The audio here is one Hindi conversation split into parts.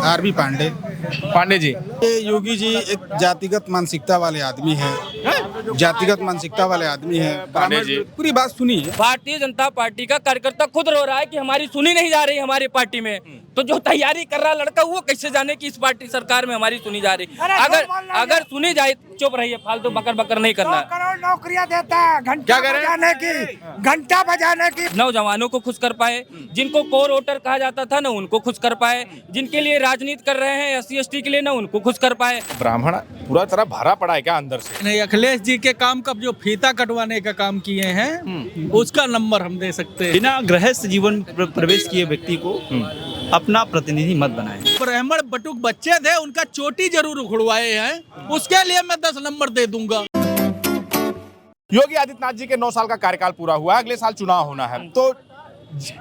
आरबी पांडे। पांडे जी। ये योगी जी एक जातिगत मानसिकता वाले आदमी है, जातिगत मानसिकता वाले आदमी है। पांडे जी। पूरी बात सुनिए। भारतीय जनता पार्टी का कार्यकर्ता खुद रो रहा है कि हमारी सुनी नहीं जा रही हमारी पार्टी में। तो जो तैयारी कर रहा लड़का वो कैसे जाने कि इस पार्टी सरकार में हमारी सुनी जा रही। अगर सुनी जाए चुप रहिए, फालतू बकर बकर नहीं करना। 2 करोड़ नौकरियां देता है घंटा बजाने की नौजवानों को खुश कर पाए, जिनको कोर वोटर कहा जाता था ना उनको खुश कर पाए, जिनके लिए राजनीति कर रहे हैं SC/ST के लिए ना उनको खुश कर पाए। ब्राह्मण पूरा तरह भरा पड़ा है क्या अंदर से? नहीं, अखिलेश जी के काम का जो फीता कटवाने का काम किए हैं उसका नंबर हम दे सकते हैं। बिना गृहस्थ जीवन प्रवेश किए व्यक्ति को अपना प्रतिनिधि मत बनाएं। ब्राह्मण बटुक बच्चे थे, उनका चोटी जरूर उखड़वाए हैं, उसके लिए मैं 10 नंबर दे दूंगा। योगी आदित्यनाथ जी के 9 साल का कार्यकाल पूरा हुआ है, अगले साल चुनाव होना है, तो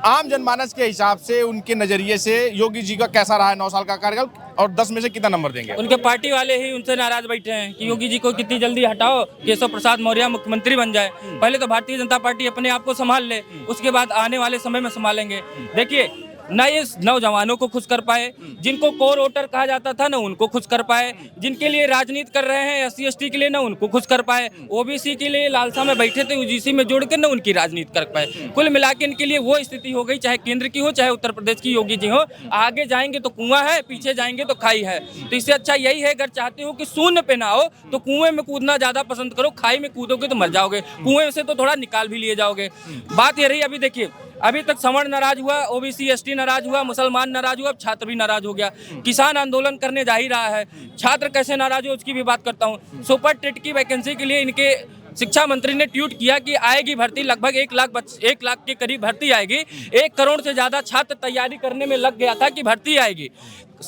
आम जनमानस के हिसाब से उनके नजरिए से योगी जी का कैसा रहा है 9 साल का कार्यकाल, और 10 में से कितना नंबर देंगे? उनके पार्टी वाले ही उनसे नाराज बैठे हैं कि योगी जी को कितनी जल्दी हटाओ, केशव प्रसाद मौर्य मुख्यमंत्री बन जाए। पहले तो भारतीय जनता पार्टी अपने आप को संभाल ले, उसके बाद आने वाले समय में संभालेंगे। देखिए, न ये नौजवानों को खुश कर पाए, जिनको कोर वोटर कहा जाता था ना उनको खुश कर पाए, जिनके लिए राजनीति कर रहे हैं SC/ST के लिए ना उनको खुश कर पाए, OBC के लिए लालसा में बैठे थे UGC में जोड़ कर ना उनकी राजनीति कर पाए। कुल मिला के इनके लिए वो स्थिति हो गई, चाहे केंद्र की हो चाहे उत्तर प्रदेश की योगी जी हो, आगे जाएंगे तो कुआं है, पीछे जाएंगे तो खाई है। तो इससे अच्छा यही है, अगर चाहते हो कि शून्य पे ना हो तो कुएं में कूदना ज्यादा पसंद करो, खाई में कूदोगे तो मर जाओगे, कुएं से तो थोड़ा निकाल भी लिए जाओगे। बात ये रही, अभी देखिए, अभी तक सवर्ण नाराज हुआ, OBC ST नाराज हुआ, मुसलमान नाराज हुआ, अब छात्र भी नाराज हो गया। किसान आंदोलन करने जा ही रहा है, छात्र कैसे नाराज हो उसकी भी बात करता हूँ। सुपर टेट की वैकेंसी के लिए इनके शिक्षा मंत्री ने ट्वीट किया कि आएगी भर्ती, लगभग 1 लाख के करीब भर्ती आएगी। 1 करोड़ से ज्यादा छात्र तैयारी करने में लग गया था कि भर्ती आएगी।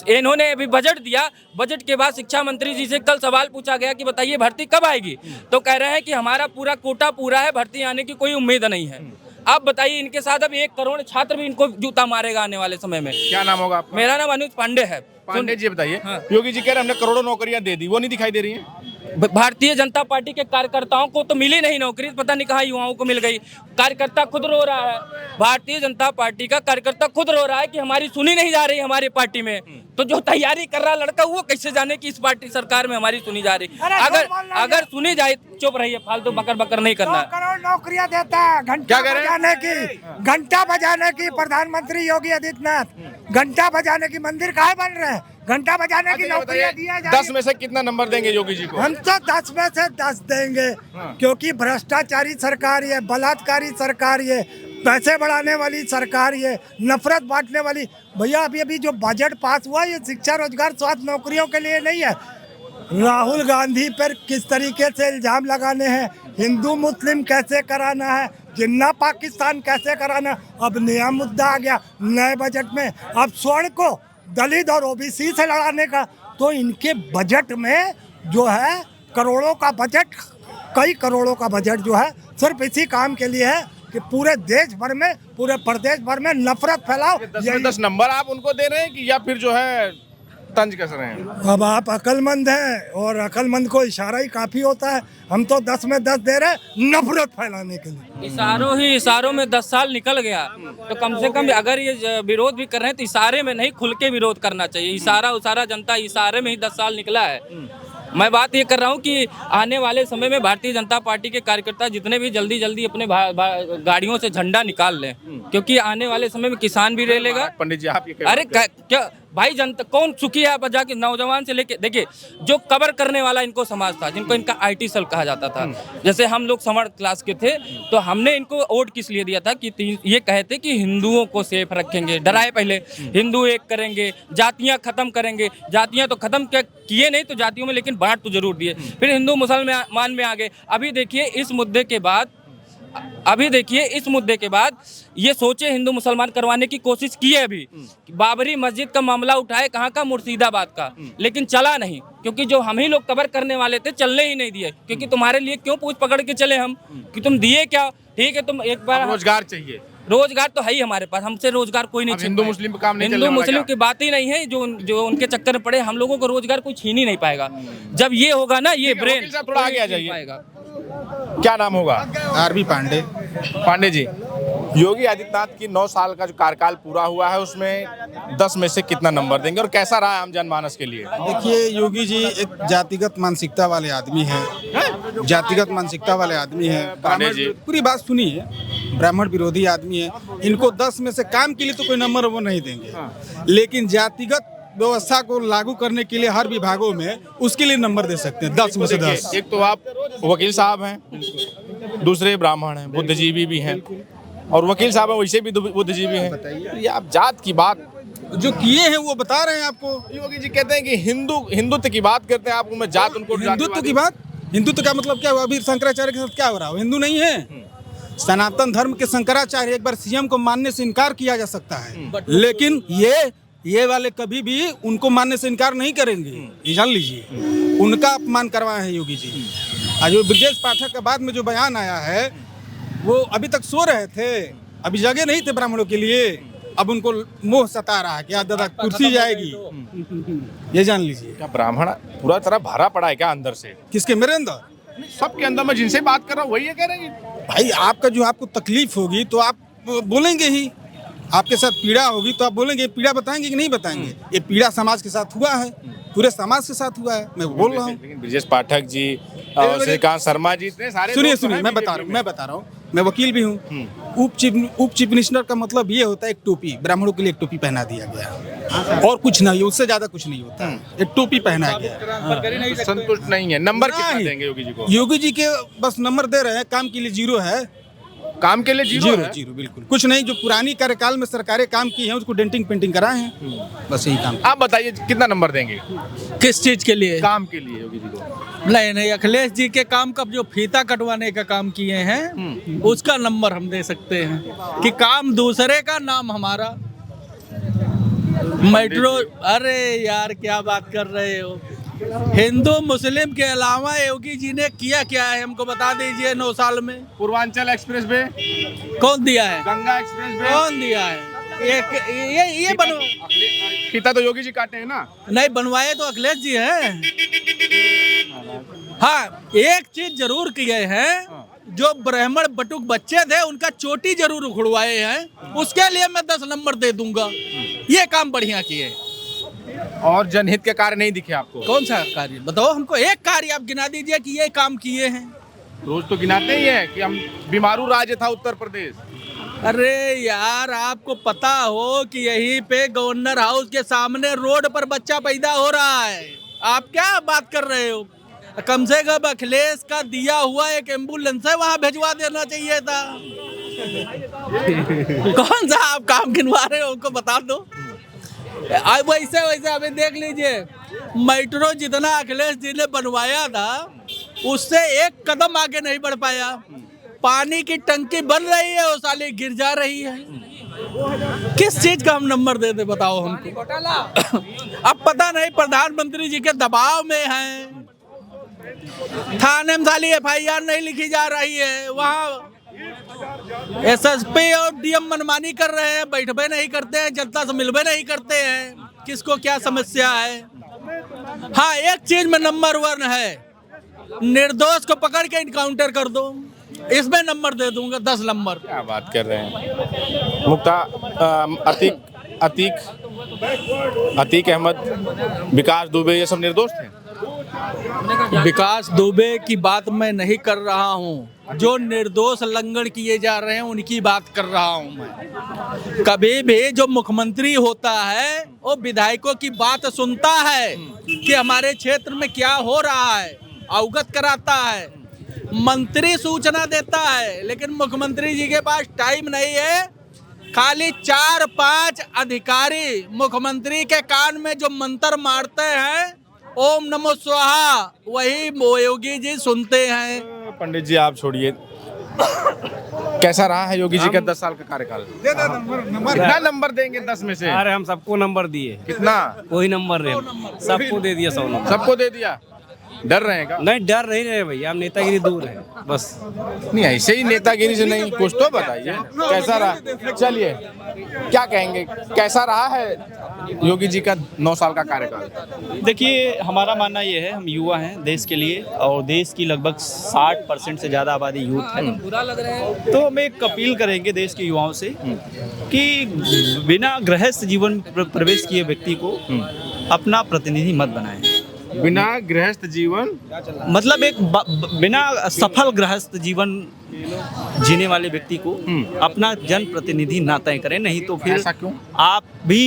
इन्होंने अभी बजट दिया, बजट के बाद शिक्षा मंत्री जी से कल सवाल पूछा गया कि बताइए भर्ती कब आएगी, तो कह रहे हैं कि हमारा पूरा कोटा पूरा है, भर्ती आने की कोई उम्मीद नहीं है। आप बताइए, इनके साथ अब 1 करोड़ छात्र भी इनको जूता मारेगा आने वाले समय में। क्या नाम होगा आपका? मेरा नाम अनुज पांडे है। पांडे जी बताइए। हाँ। योगी जी कह रहे हैं हमने करोड़ों नौकरियां दे दी, वो नहीं दिखाई दे रही हैं? भारतीय जनता पार्टी के कार्यकर्ताओं को तो मिली नहीं नौकरी, पता नहीं कहाँ युवाओं को मिल गई। कार्यकर्ता खुद रो रहा है, भारतीय जनता पार्टी का कार्यकर्ता खुद रो रहा है कि हमारी सुनी नहीं जा रही हमारी पार्टी में। तो जो तैयारी कर रहा लड़का वो कैसे जाने कि इस पार्टी सरकार में हमारी सुनी जा रही। अगर सुनी जाए चुप रहिए, फालतू बकर बकर नहीं 2 करना। करोड़ नौकरियां देता है घंटा बजाने की प्रधानमंत्री योगी आदित्यनाथ। घंटा बजाने की मंदिर कहाँ बन रहे हैं, घंटा बजाने की नौकरियां दिया जाए। 10 में से कितना नंबर देंगे योगी जी को? हम तो 10 में से 10 देंगे, क्योंकि भ्रष्टाचारी सरकार ये, बलात्कारी सरकार ये, पैसे बढ़ाने वाली सरकार ये, नफरत बांटने वाली। भैया अभी जो बजट पास हुआ ये शिक्षा, रोजगार, स्वास्थ्य, नौकरियों के लिए नहीं है। राहुल गांधी पर किस तरीके से इल्जाम लगाने हैं, हिंदू मुस्लिम कैसे कराना है, जिन्ना पाकिस्तान कैसे कराना। अब नया मुद्दा आ गया नए बजट में, अब स्वर्ण को दलित और OBC से लड़ाने का। तो इनके बजट में जो है करोड़ों का बजट, कई करोड़ों का बजट जो है सिर्फ इसी काम के लिए है कि पूरे देश भर में, पूरे प्रदेश भर में नफरत फैलाओ। 10 में 10 नंबर आप उनको दे रहे हैं कि या फिर जो है तंज कस रहे हैं? अब आप अक्लमंद हैं और अक्लमंद को इशारा ही काफी होता है। हम तो 10 में 10 दे रहे हैं नफरत फैलाने के लिए। इशारों में 10 साल निकल गया, तो कम से कम अगर ये विरोध भी कर रहे हैं तो इशारे में नहीं, खुल के विरोध करना चाहिए। इशारा जनता इशारे में ही 10 साल निकला है। मैं बात ये कर रहा हूँ कि आने वाले समय में भारतीय जनता पार्टी के कार्यकर्ता जितने भी जल्दी अपने गाड़ियों से झंडा निकाल लें, क्योंकि आने वाले समय में किसान भी रेलेगा। पंडित जी आप ये अरे क्या भाई, जनता कौन सुखी है बजा के, नौजवान से लेके। देखिए, जो कवर करने वाला इनको समाज था, जिनको इनका IT सेल कहा जाता था, जैसे हम लोग समर क्लास के थे, तो हमने इनको वोट किस लिए दिया था कि ये कहते कि हिंदुओं को सेफ रखेंगे, डराए पहले, हिंदू एक करेंगे, जातियां खत्म करेंगे। जातियां तो खत्म किए नहीं तो जातियों में, लेकिन बांट तो जरूर दिए। फिर हिंदू मुसलमान में आ गए। अभी देखिए इस मुद्दे के बाद ये सोचे हिंदू मुसलमान करवाने की कोशिश की है। अभी बाबरी मस्जिद का मामला उठाए, कहाँ का, मुर्शिदाबाद का, लेकिन चला नहीं, क्योंकि जो हम ही लोग कवर करने वाले थे चलने ही नहीं दिए। क्योंकि तुम्हारे लिए क्यों पूछ पकड़ के चले हम कि तुम दिए क्या? ठीक है, तुम एक बार, रोजगार चाहिए, रोजगार तो है ही हमारे पास, हमसे रोजगार कोई नहीं। हिंदू मुस्लिम पे काम नहीं, हिंदू मुस्लिम की बात ही नहीं है। जो उनके चक्कर में पड़े, हम लोगों को रोजगार कोई छीन ही नहीं पाएगा। जब ये होगा ना, ये ब्रेन थोड़ा आगे आ जाइए। क्या नाम होगा? आरबी पांडे। पांडे जी। योगी आदित्यनाथ की 9 साल का जो कार्यकाल पूरा हुआ है उसमें 10 में से कितना नंबर देंगे और कैसा रहा आम जनमानस के लिए? देखिए योगी जी एक जातिगत मानसिकता वाले आदमी हैं, जातिगत मानसिकता वाले आदमी हैं। पांडे जी। पूरी बात सुनिए, ब्राह्मण विरोधी आदमी है। इनको 10 में से काम के लिए तो कोई नंबर वो नहीं देंगे, लेकिन जातिगत व्यवस्था को लागू करने के लिए हर विभागों में उसके लिए नंबर दे सकते हैं 10 में से 10। एक तो आप वकील साहब हैं, दूसरे ब्राह्मण हैं, बुद्धिजीवी भी हैं, और वकील साहब हैं वैसे भी बुद्धिजीवी हैं। तो ये आप जात की बात जो किए हैं वो बता रहे हैं आपको। योगी जी कहते हैं कि हिंदुत्व की बात करते हैं, आपको मैं जात उनको हिंदुत्व की बात, हिंदुत्व का मतलब क्या हुआ? अभी शंकराचार्य के साथ क्या हो रहा है? हिंदू नहीं है। सनातन धर्म के शंकराचार्य एक बार सीएम को मानने से इनकार किया जा सकता है, लेकिन ये वाले कभी भी उनको मानने से इनकार नहीं करेंगे, ये जान लीजिए। उनका अपमान करवाए हैं योगी जी। आज जो ब्रजेश पाठक के बाद में जो बयान आया है, वो अभी तक सो रहे थे, अभी जगे नहीं थे ब्राह्मणों के लिए, अब उनको मोह सता रहा है कि आज दादा कुर्सी जाएगी, ये जान लीजिए। क्या ब्राह्मण पूरा तरह भरा पड़ा है क्या अंदर से? किसके? मेरे अंदर, सबके अंदर। मैं जिनसे बात कर रहा हूँ वही ये कह रहे हैं भाई आपका जो आपको तकलीफ होगी तो आप बोलेंगे ही, आपके साथ पीड़ा होगी तो आप बोलेंगे। पीड़ा बताएंगे कि नहीं बताएंगे? ये पीड़ा समाज के साथ हुआ है, पूरे समाज के साथ हुआ है, मैं बोल रहा हूँ। लेकिन ब्रजेश पाठक जी और श्रीकांत शर्मा जी इतने सारे सुनिए मैं बता रहा हूँ, मैं वकील भी हूँ। उप चीफ मिनिस्टर का मतलब ये होता है एक टोपी, ब्राह्मणों के लिए एक टोपी पहना दिया गया और कुछ नहीं, उससे ज्यादा कुछ नहीं होता, एक टोपी पहना गया। संतुष्ट नहीं है। नंबर कितना देंगे योगी जी को? योगी जी के बस नंबर दे रहे हैं, काम के लिए 0 है। काम के लिए जीरो बिल्कुल कुछ नहीं। जो पुरानी कार्यकाल में सरकारें काम की हैं उसको डेंटिंग पेंटिंग कराए हैं, बस यही काम। आप बताइए कितना नंबर देंगे किस चीज के लिए? काम के लिए योगी जी को? नहीं, अखिलेश जी के काम का जो फीता कटवाने का काम किए हैं उसका नंबर हम दे सकते हैं कि काम दूसरे का, नाम हमारा। मेट्रो, अरे यार क्या बात कर रहे हो? हिंदू मुस्लिम के अलावा योगी जी ने किया क्या है हमको बता दीजिए 9 साल में। पूर्वांचल एक्सप्रेस वे कौन दिया है? गंगा एक्सप्रेस वे कौन दिया है? ये बनवा, फीता तो योगी जी काटे हैं ना? नहीं बनवाए तो अखिलेश जी हैं। हाँ, एक चीज जरूर किए हैं, जो ब्राह्मण बटुक बच्चे थे उनका चोटी जरूर उखड़वाए हैं, उसके लिए मैं 10 नंबर दे दूंगा। ये काम बढ़िया किए। और जनहित के कार्य नहीं दिखे आपको? कौन सा कार्य बताओ हमको? एक कार्य आप गिना दीजिए कि ये काम किए हैं। रोज तो गिनाते ही हैं कि हम बीमारू राज्य था उत्तर प्रदेश। अरे यार आपको पता हो कि यहीं पे गवर्नर हाउस के सामने रोड पर बच्चा पैदा हो रहा है, आप क्या बात कर रहे हो? कम से कम अखिलेश का दिया हुआ एक एम्बुलेंस है वहां भिजवा देना चाहिए था। कौन सा आप काम गिनवा रहे हो उनको बता दो। वैसे अभी देख लीजिए, मेट्रो जितना अखिलेश जी ने बनवाया था उससे एक कदम आगे नहीं बढ़ पाया। पानी की टंकी बन रही है वो साली गिर जा रही है। किस चीज का हम नंबर दे दे बताओ हमको? अब पता नहीं प्रधानमंत्री जी के दबाव में हैं, थाने में साली FIR नहीं लिखी जा रही है, वहाँ SSP और DM मनमानी कर रहे हैं, बैठबे नहीं करते हैं, जनता से मिलबे नहीं करते हैं। किसको क्या समस्या है? हाँ, एक चीज में नंबर 1 है, निर्दोष को पकड़ के इनकाउंटर कर दो, इसमें नंबर दे दूंगा 10 नंबर। क्या बात कर रहे हैं? मुक्ता, अतीक अहमद, विकास दुबे, ये सब निर्दोष थे? विकास दुबे की बात मैं नहीं कर रहा हूँ, जो निर्दोष लंगड़ किए जा रहे हैं उनकी बात कर रहा हूँ मैं। कभी भी जो मुख्यमंत्री होता है वो विधायकों की बात सुनता है कि हमारे क्षेत्र में क्या हो रहा है, अवगत कराता है, मंत्री सूचना देता है, लेकिन मुख्यमंत्री जी के पास टाइम नहीं है। खाली 4-5 अधिकारी मुख्यमंत्री के कान में जो मंत्र मारते हैं, ओम नमो स्वाहा, वही योगी जी सुनते हैं। पंडित जी आप छोड़िए, कैसा रहा है योगी जी का 10 साल का कार्यकाल? कितना नंबर देंगे 10 में से? अरे हम सबको नंबर दिए। कितना? वही नंबर रहे, सबको दे दिया 100 नंबर। सबको दे दिया। डर रहे हैं का? नहीं, डर नहीं रहे भैया, हम नेतागिरी दूर है बस। नहीं, ऐसे ही नेतागिरी से नहीं, कुछ तो बताइए कैसा रहा। चलिए, क्या कहेंगे, कैसा रहा है योगी जी का 9 साल का कार्यकाल? देखिए, हमारा मानना ये है, हम युवा हैं देश के लिए, और देश की लगभग 60% से ज़्यादा आबादी यूथ है। तो हम एक अपील करेंगे देश के युवाओं से कि बिना गृहस्थ जीवन प्रवेश किए व्यक्ति को अपना प्रतिनिधि मत बनाएं। बिना गृहस्थ जीवन मतलब एक बिना सफल गृहस्थ जीवन जीने वाले व्यक्ति को अपना जन प्रतिनिधि ना तय करें, नहीं तो फिर ऐसा क्यों? आप भी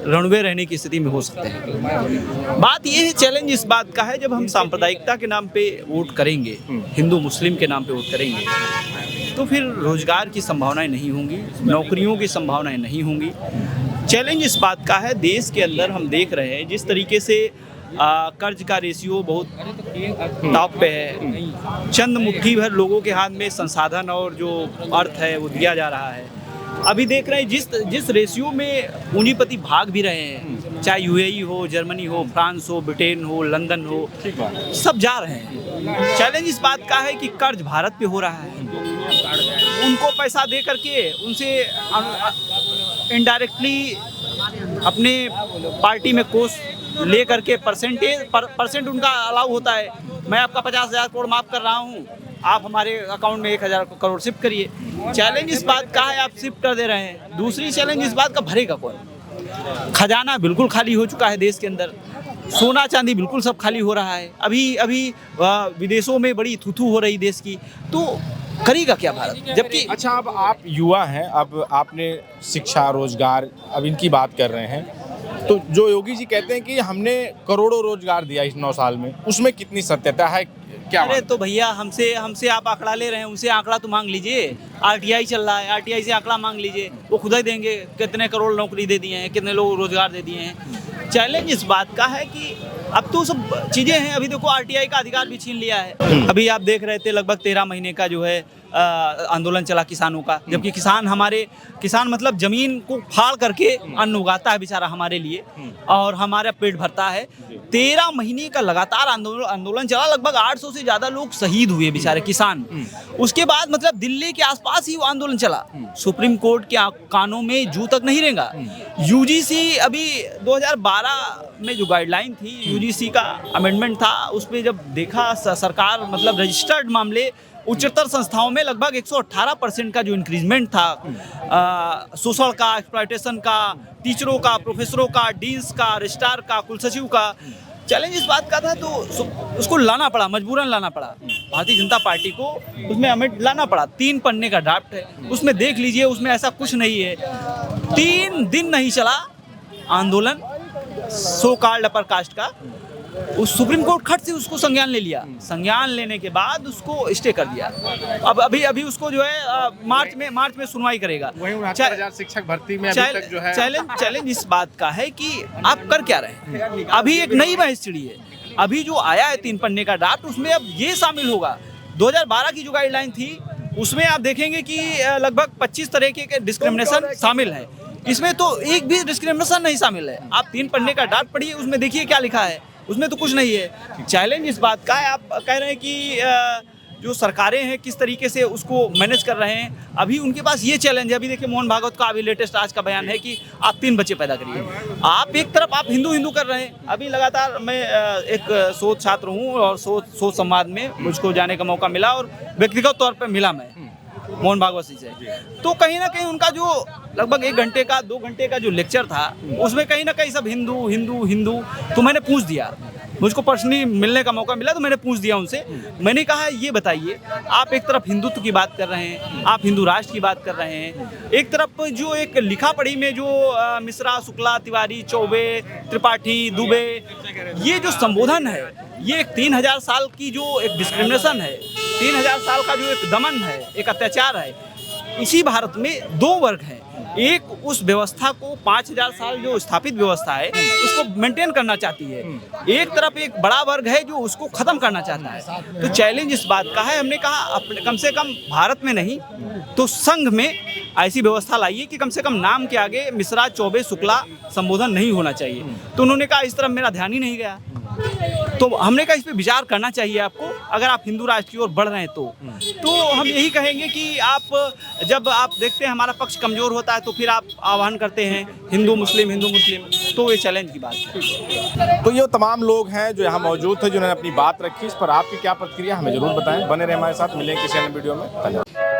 रणवे रहने की स्थिति में हो सकते हैं। बात ये है, चैलेंज इस बात का है, जब हम सांप्रदायिकता के नाम पे वोट करेंगे, हिंदू मुस्लिम के नाम पे वोट करेंगे, तो फिर रोजगार की संभावनाएं नहीं होंगी, नौकरियों की संभावनाएं नहीं होंगी। चैलेंज इस बात का है, देश के अंदर हम देख रहे हैं जिस तरीके से कर्ज का रेशियो बहुत टॉप पे है। चंद मुट्ठी भर लोगों के हाथ में संसाधन और जो अर्थ है वो दिया जा रहा है। अभी देख रहे हैं जिस रेशियो में पूंजीपति भाग भी रहे हैं, चाहे यूएई हो, जर्मनी हो, फ्रांस हो, ब्रिटेन हो, लंदन हो, सब जा रहे हैं। चैलेंज इस बात का है कि कर्ज भारत पे हो रहा है, उनको पैसा दे करके उनसे इनडायरेक्टली अपने पार्टी में कोष ले करके परसेंट उनका अलाउ होता है। मैं आपका 50,000 करोड़ माफ कर रहा हूँ, आप हमारे अकाउंट में 1,000 करोड़ शिफ्ट करिए। चैलेंज इस बात का है, आप शिफ्ट कर दे रहे हैं। दूसरी चैलेंज इस बात का, भरेगा कौन? खजाना बिल्कुल खाली हो चुका है देश के अंदर, सोना चांदी बिल्कुल सब खाली हो रहा है। अभी विदेशों में बड़ी थूथू हो रही देश की, तो करेगा क्या भारत? जबकि अच्छा, अब आप युवा हैं, अब आपने शिक्षा, रोजगार, अब इनकी बात कर रहे हैं, तो जो योगी जी कहते हैं कि हमने करोड़ों रोजगार दिया इस 9 साल में, उसमें कितनी सत्यता है? क्या अरे तो भैया, हमसे आप आंकड़ा ले रहे हैं, उनसे आंकड़ा तो मांग लीजिए। आरटीआई चल रहा है, आरटीआई से आंकड़ा मांग लीजिए, वो खुद ही देंगे कितने करोड़ नौकरी दे दिए हैं, कितने लोग रोजगार दे दिए हैं। चैलेंज इस बात का है कि अब तो सब चीज़ें हैं। अभी देखो, आरटीआई का अधिकार भी छीन लिया है। अभी आप देख रहे थे, लगभग 13 महीने का जो है आंदोलन चला किसानों का, जबकि किसान मतलब जमीन को फाड़ करके अन्न उगाता है बेचारा हमारे लिए, और हमारा पेट भरता है। 13 महीने का लगातार आंदोलन चला, लगभग 800 से ज़्यादा लोग शहीद हुए बेचारे किसान। उसके बाद मतलब दिल्ली के आसपास ही वो आंदोलन चला। सुप्रीम कोर्ट के कानों में जू तक नहीं रेंगा। यूजीसी अभी 2012 में जो गाइडलाइन थी, यूजीसी का अमेंडमेंट था, उस पर जब देखा सरकार, मतलब रजिस्टर्ड मामले उच्चतर संस्थाओं में लगभग 118% का जो इंक्रीजमेंट था, शोषण का, एक्सप्लॉयटेशन का, टीचरों का, प्रोफेसरों का, डीन्स का, रजिस्ट्रार का, कुलसचिव का। चैलेंज इस बात का था, तो उसको लाना पड़ा, मजबूरन लाना पड़ा भारतीय जनता पार्टी को, उसमें अमेंड लाना पड़ा। 3 पन्ने का ड्राफ्ट है, उसमें देख लीजिए, उसमें ऐसा कुछ नहीं है। 3 दिन नहीं चला आंदोलन सो कॉल्ड अपर कास्ट का, उस सुप्रीम कोर्ट खट से उसको संज्ञान ले लिया। संज्ञान लेने के बाद उसको स्टे कर दिया। अब अभी उसको जो है मार्च में सुनवाई करेगा। वहीं 69,000 शिक्षक भर्ती में अभी तक जो है चैलेंज इस बात का है कि आप कर क्या रहे हैं। अभी एक नई बहस छिड़ी है, अभी जो आया है 3 पन्ने का ड्राफ्ट, उसमें अब ये शामिल होगा। 2012 की जो गाइडलाइन थी, उसमें आप देखेंगे कि लगभग 25 तरह के डिस्क्रिमिनेशन शामिल है। इसमें तो एक भी डिस्क्रिमिनेशन नहीं शामिल है। आप 3 पन्ने का ड्राफ्ट पढ़िए, उसमें देखिए क्या लिखा है, उसमें तो कुछ नहीं है। चैलेंज इस बात का है, आप कह रहे हैं कि जो सरकारें हैं किस तरीके से उसको मैनेज कर रहे हैं। अभी उनके पास ये चैलेंज है। अभी देखिए, मोहन भागवत का अभी लेटेस्ट आज का बयान है कि आप 3 बच्चे पैदा करिए। आप एक तरफ आप हिंदू कर रहे हैं। अभी लगातार मैं एक शोध छात्र हूँ, और शोध संवाद में मुझको जाने का मौका मिला, और व्यक्तिगत तौर पर मिला मैं मोहन भागवत जी से। तो कहीं ना कहीं उनका जो लगभग 1 घंटे का 2 घंटे का जो लेक्चर था, उसमें कहीं ना कहीं सब हिंदू। तो मैंने पूछ दिया, मुझको पर्सनली मिलने का मौका मिला, तो मैंने पूछ दिया उनसे। मैंने कहा, ये बताइए, आप एक तरफ हिंदुत्व की बात कर रहे हैं, आप हिंदू राष्ट्र की बात कर रहे हैं, एक तरफ जो एक लिखा पढ़ी में जो मिश्रा, शुक्ला, तिवारी, चौबे, त्रिपाठी, दुबे, ये जो संबोधन है, ये एक 3000 साल की जो एक डिस्क्रिमिनेशन है, 3000 साल का जो एक दमन है, एक अत्याचार है। इसी भारत में 2 वर्ग हैं। एक उस व्यवस्था को 5000 साल जो स्थापित व्यवस्था है उसको मेंटेन करना चाहती है, एक तरफ एक बड़ा वर्ग है जो उसको खत्म करना चाहता है। तो चैलेंज इस बात का है, हमने कहा अपने कम से कम भारत में नहीं तो संघ में ऐसी व्यवस्था लाइए कि कम से कम नाम के आगे मिश्रा, चौबे, शुक्ला संबोधन नहीं होना चाहिए। तो उन्होंने कहा इस तरफ मेरा ध्यान ही नहीं गया। तो हमने कहा इस पे विचार करना चाहिए आपको, अगर आप हिंदू राष्ट्र की ओर बढ़ रहे हैं तो हम यही कहेंगे कि आप जब आप देखते हैं हमारा पक्ष कमजोर होता है तो फिर आप आह्वान करते हैं हिंदू मुस्लिम, तो ये चैलेंज की बात है। तो ये तमाम लोग हैं जो यहाँ मौजूद थे जिन्होंने अपनी बात रखी। इस पर आपकी क्या प्रतिक्रिया हमें जरूर बताएं। बने रहे हमारे साथ, मिलेंगे किसी अन्य वीडियो में। धन्यवाद।